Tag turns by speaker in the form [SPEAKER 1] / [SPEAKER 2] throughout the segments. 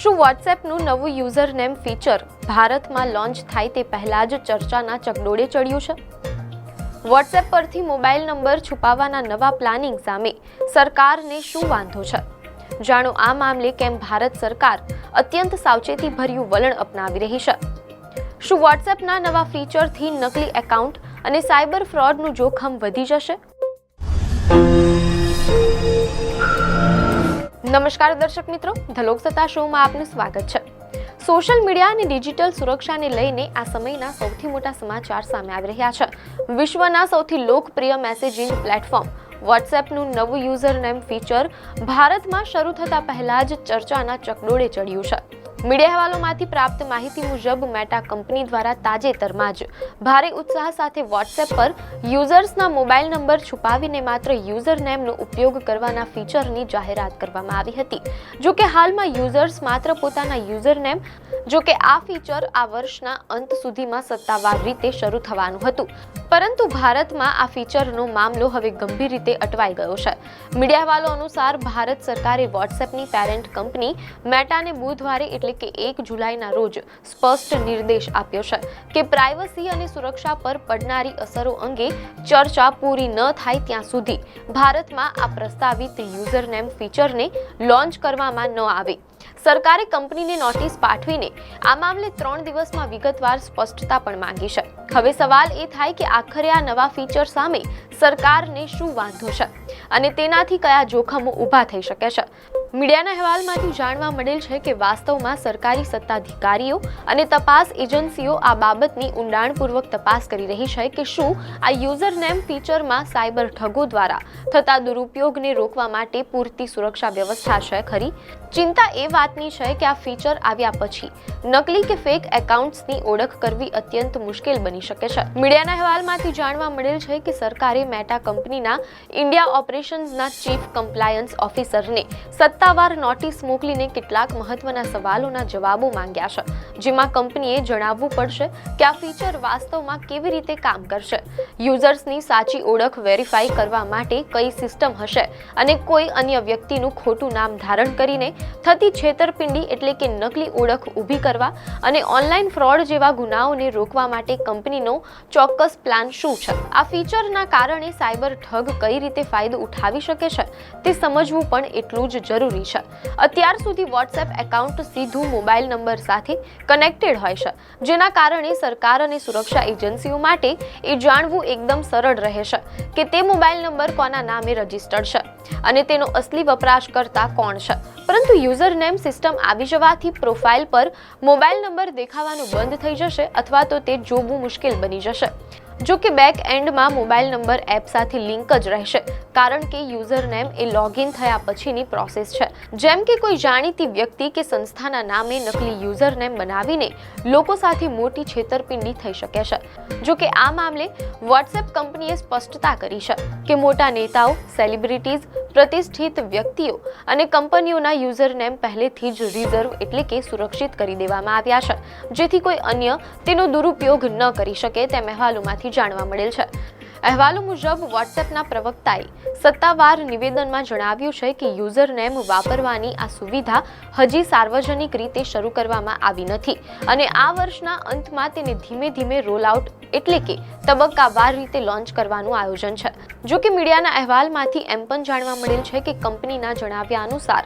[SPEAKER 1] શું વોટ્સએપનું નવું user name feature ભારતમાં લોન્ચ થાય તે પહેલા જ ચર્ચાના ચકડોળે ચડ્યું છે? વોટ્સએપ પરથી મોબાઈલ નંબર છુપાવવાના નવા પ્લાનિંગ સામે સરકારને શું વાંધો છે? જાણો આ મામલે કેમ ભારત સરકાર અત્યંત સાવચેતીભર્યું વલણ અપનાવી રહી છે. શું વોટ્સએપના નવા ફીચરથી નકલી એકાઉન્ટ અને સાયબર ફ્રોડનું જોખમ વધી જશે? નમસ્કાર દર્શક મિત્રો, ધ લોકસત્તા શોમાં આપનું સ્વાગત છે. સોશિયલ મીડિયા અને ડિજિટલ સુરક્ષાને લઈને આ સમયના સૌથી મોટા સમાચાર સામે આવી રહ્યા છે. વિશ્વના સૌથી લોકપ્રિય મેસેજિંગ પ્લેટફોર્મ વોટ્સએપનું નવું યુઝર નેમ ફીચર ભારતમાં શરૂ થતા પહેલા જ ચર્ચાના ચકડોળે ચડ્યું છે. મીડિયા અહેવાલોમાંથી પ્રાપ્ત માહિતી મુજબ મેટા કંપની દ્વારા તાજેતરમાં જ ભારે ઉત્સાહ સાથે વોટ્સએપ પર યુઝર્સના મોબાઈલ નંબર છુપાવીને માત્ર યુઝર નેમનો ઉપયોગ કરવાના ફીચરની જાહેરાત કરવામાં આવી હતી. જોકે હાલમાં યુઝર્સ માત્ર પોતાના યુઝર નેમ જોકે આ ફીચર આ વર્ષના અંત સુધીમાં સત્તાવાર રીતે શરૂ થવાનું હતું, પરંતુ ભારતમાં આ ફીચરનો મામલો હવે ગંભીર રીતે અટવાઈ ગયો છે. મીડિયા અહેવાલો અનુસાર ભારત સરકારે વોટ્સએપની પેરેન્ટ કંપની મેટાને બુધવારે એટલે કે 1 જુલાઈના રોજ સ્પષ્ટ નિર્દેશ આપ્યો છે કે પ્રાઇવસી અને સુરક્ષા પર પડનારી અસરો અંગે ચર્ચા પૂરી ન થાય ત્યાં સુધી ભારતમાં આ પ્રસ્તાવિત યુઝર નેમ ફીચરને લોન્ચ કરવામાં ન આવે. સરકારે કંપનીને નોટિસ પાઠવીને આ મામલે 3 દિવસમાં વિગતવાર સ્પષ્ટતા પણ માંગી છે. હવે સવાલ એ થાય કે આખરે આ નવા ફીચર સામે સરકારને શું વાંધો છે અને તેનાથી કયા જોખમો ઊભા થઈ શકે છે. મીડિયાના અહેવાલમાંથી જાણવા મળેલ છે કે વાસ્તવમાં સરકારી સત્તાધિકારીઓ અને તપાસ એજન્સીઓ આ બાબતની ઊંડાણપૂર્વક તપાસ કરી રહી છે કે શું આ યુઝર નેમ ફીચરમાં સાયબર ઠગો દ્વારા થતા દુરુપયોગને રોકવા માટે પૂરતી સુરક્ષા વ્યવસ્થા છે ખરી? ચિંતા એ વાતની છે કે આ ફીચર આવ્યા પછી નકલી કે ફેક એકાઉન્ટ્સની ઓળખ કરવી અત્યંત મુશ્કેલ બની શકે છે. મીડિયાના અહેવાલમાંથી જાણવા મળેલ છે કે સરકારે મેટા કંપનીના ઇન્ડિયા ઓપરેશન્સના ચીફ કમ્પ્લાયન્સ ઓફિસરને સત્તાવાર નોટિસ મોકલીને કેટલાક મહત્વના સવાલોના જવાબો માંગ્યા છે, જેમાં કંપનીએ જણાવવું પડશે કે આ ફીચર વાસ્તવમાં કેવી રીતે કામ કરશે, યુઝર્સની સાચી ઓળખ વેરીફાઈ કરવા માટે કઈ સિસ્ટમ હશે અને કોઈ અન્ય વ્યક્તિનું ખોટું નામ ધારણ કરીને થતી છેતરપિંડી એટલે કે નકલી ઓળખ ઊભી કરવા અને ઓનલાઈન ફ્રોડ જેવા ગુનાઓને રોકવા માટે કંપનીનો ચોક્કસ પ્લાન શું છે. આ ફીચરના કારણે સાયબર ઠગ કઈ રીતે ફાયદો ઉઠાવી શકે છે તે સમજવું પણ એટલું જ જરૂરી છે. અત્યાર સુધી વોટ્સએપ એકાઉન્ટ સીધું મોબાઈલ નંબર સાથે કનેક્ટેડ હોય છે, જેના કારણે સરકાર અને સુરક્ષા એજન્સીઓ માટે એ જાણવું એકદમ સરળ રહે છે કે તે મોબાઈલ નંબર કોના નામે રજીસ્ટર્ડ છે અને તેનો અસલી વપરાશકર્તા કોણ છે. પરંતુ યુઝર નેમ સિસ્ટમ આવી જવાથી પ્રોફાઇલ પર મોબાઈલ નંબર દેખાવાનું બંધ થઈ જશે અથવા તો તે જોવું મુશ્કેલ બની જશે. જો કે બેક એન્ડમાં મોબાઈલ નંબર એપ સાથે લિંક જ રહેશે, કારણ કે યુઝર નેમ એ લોગિન થયા પછીની પ્રોસેસ છે. જેમ કે કોઈ જાણીતી વ્યક્તિ કે સંસ્થાના નામે નકલી યુઝર નેમ બનાવીને લોકો સાથે મોટી છેતરપિંડી થઈ શકે છે. જો કે આ મામલે વોટ્સએપ કંપનીએ સ્પષ્ટતા કરી છે કે મોટા નેતાઓ, સેલિબ્રિટીઝ, પ્રતિષ્ઠિત વ્યક્તિઓ અને કંપનીઓના યુઝર નેમ પહેલેથી જ રિઝર્વ એટલે કે સુરક્ષિત કરી દેવામાં આવ્યા છે, જેથી કોઈ અન્ય તેનો દુરુપયોગ ન કરી શકે તેમ અહેવાલોમાંથી જાણવા મળેલ છે. અહેવાલો મુજબ વોટ્સએપના પ્રવક્તાએ સત્તાવાર નિવેદનમાં જણાવ્યું છે કે યુઝર નેમ વાપરવાની આ સુવિધા હજી સાર્વજનિક રીતે શરૂ કરવામાં આવી નથી અને આ વર્ષના અંતમાં તેને ધીમે ધીમે રોલ આઉટ એટલે કે તબક્કાવાર રીતે લોન્ચ કરવાનું આયોજન છે. જો કે મીડિયાના અહેવાલમાંથી એમ પણ જાણવા મળેલ છે કે કંપનીના જણાવ્યા અનુસાર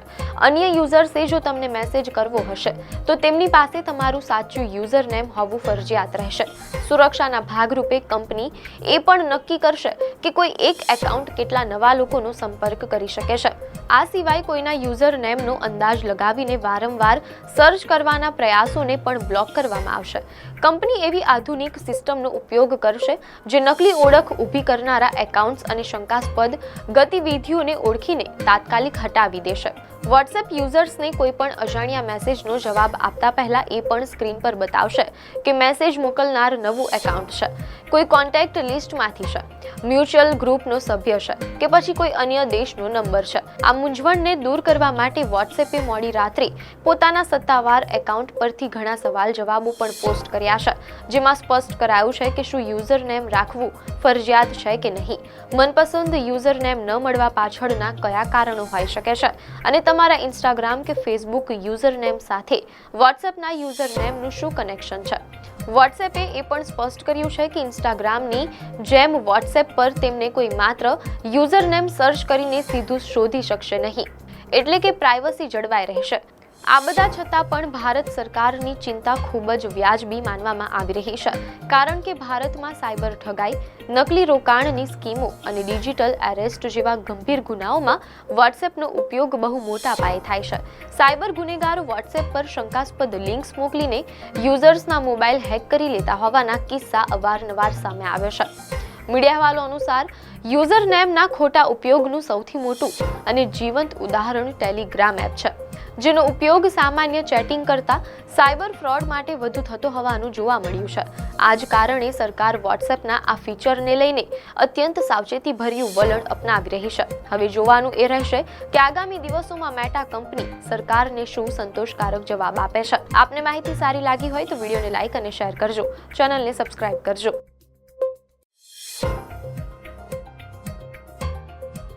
[SPEAKER 1] અન્ય યુઝર્સે જો તમને મેસેજ કરવો હશે તો તેમની પાસે તમારું સાચું યુઝર નેમ હોવું ફરજિયાત રહેશે. સુરક્ષાના ભાગરૂપે કંપની એ પણ નક્કી કરશે કે કોઈ એક એકાઉન્ટ કેટલા નવા લોકોનો સંપર્ક કરી શકે છે. આ સિવાય કોઈના યુઝર નેમનો અંદાજ લગાવીને વારંવાર સર્ચ કરવાના પ્રયાસોને પણ બ્લોક કરવામાં આવશે. કંપની એવી આધુનિક સિસ્ટમનો ઉપયોગ કરશે જે નકલી ઓળખ ઊભી કરનારા એકાઉન્ટ્સ અને શંકાસ્પદ ગતિવિધિઓને ઓળખીને તાત્કાલિક હટાવી દેશે. વોટ્સએપ યુઝર્સને કોઈ પણ અજાણ્યા મેસેજનો જવાબ આપતા પહેલા એ પણ સ્ક્રીન પર બતાવશે કે મેસેજ મોકલનાર નવું એકાઉન્ટ છે, કોઈ કોન્ટેક્ટ લિસ્ટમાંથી છે, મ્યુચ્યુઅલ ગ્રુપનો સભ્ય છે કે પછી કોઈ અન્ય દેશનો નંબર છે. આ મૂંઝવણને દૂર કરવા માટે વોટ્સએપે મોડી રાત્રે પોતાના સત્તાવાર એકાઉન્ટ પરથી ઘણા સવાલ જવાબો પણ પોસ્ટ કર્યા છે, જેમાં સ્પષ્ટ કરાયું છે કે શું યુઝર નેમ રાખવું ફરજિયાત છે કે નહીં, મનપસંદ યુઝર નેમ ન મળવા પાછળના કયા કારણો હોઈ શકે છે અને તમારા ઇન્સ્ટાગ્રામ કે ફેસબુક યુઝર નેમ સાથે વોટ્સએપના યુઝર નેમનું શું કનેક્શન છે? વોટ્સએપે એ પણ સ્પષ્ટ કર્યું છે કે ઇન્સ્ટાગ્રામની જેમ વોટ્સએપ પર તેમને કોઈ માત્ર યુઝર નેમ સર્ચ કરીને સીધું શોધી શકશે નહીં, એટલે કે પ્રાઇવસી જળવાઈ રહેશે. આ બધા છતાં પણ ભારત સરકારની ચિંતા ખૂબ જ વ્યાજબી માનવામાં આવી રહી છે, કારણ કે ભારતમાં સાયબર ઠગાઈ, નકલી રોકાણની સ્કીમો અને ડિજિટલ એરેસ્ટ જેવા ગંભીર ગુનાઓમાં વોટ્સએપનો ઉપયોગ બહુ મોટા પાયે થાય છે. સાયબર ગુનેગારો વોટ્સએપ પર શંકાસ્પદ લિંક્સ મોકલીને યુઝર્સના મોબાઈલ હેક કરી લેતા હોવાના કિસ્સા અવારનવાર સામે આવે છે. મીડિયા અહેવાલો અનુસાર યુઝર નેમના ખોટા ઉપયોગનું સૌથી મોટું અને જીવંત ઉદાહરણ ટેલિગ્રામ એપ છે, જેનો ઉપયોગ સામાન્ય ચેટિંગ કરતા સાયબર ફ્રોડ માટે વધુ થતો હોવાનું જોવા મળ્યું છે. આ જ કારણે સરકાર વોટ્સએપના આ ફીચરને લઈને અત્યંત સાવચેતીભર્યું વલણ અપનાવી રહી છે. હવે જોવાનું એ રહેશે કે આગામી દિવસોમાં મેટા કંપની સરકારને શું સંતોષકારક જવાબ આપે છે. આપને માહિતી સારી લાગી હોય તો વિડીયોને લાઇક અને શેર કરજો, ચેનલને સબસ્ક્રાઇબ કરજો.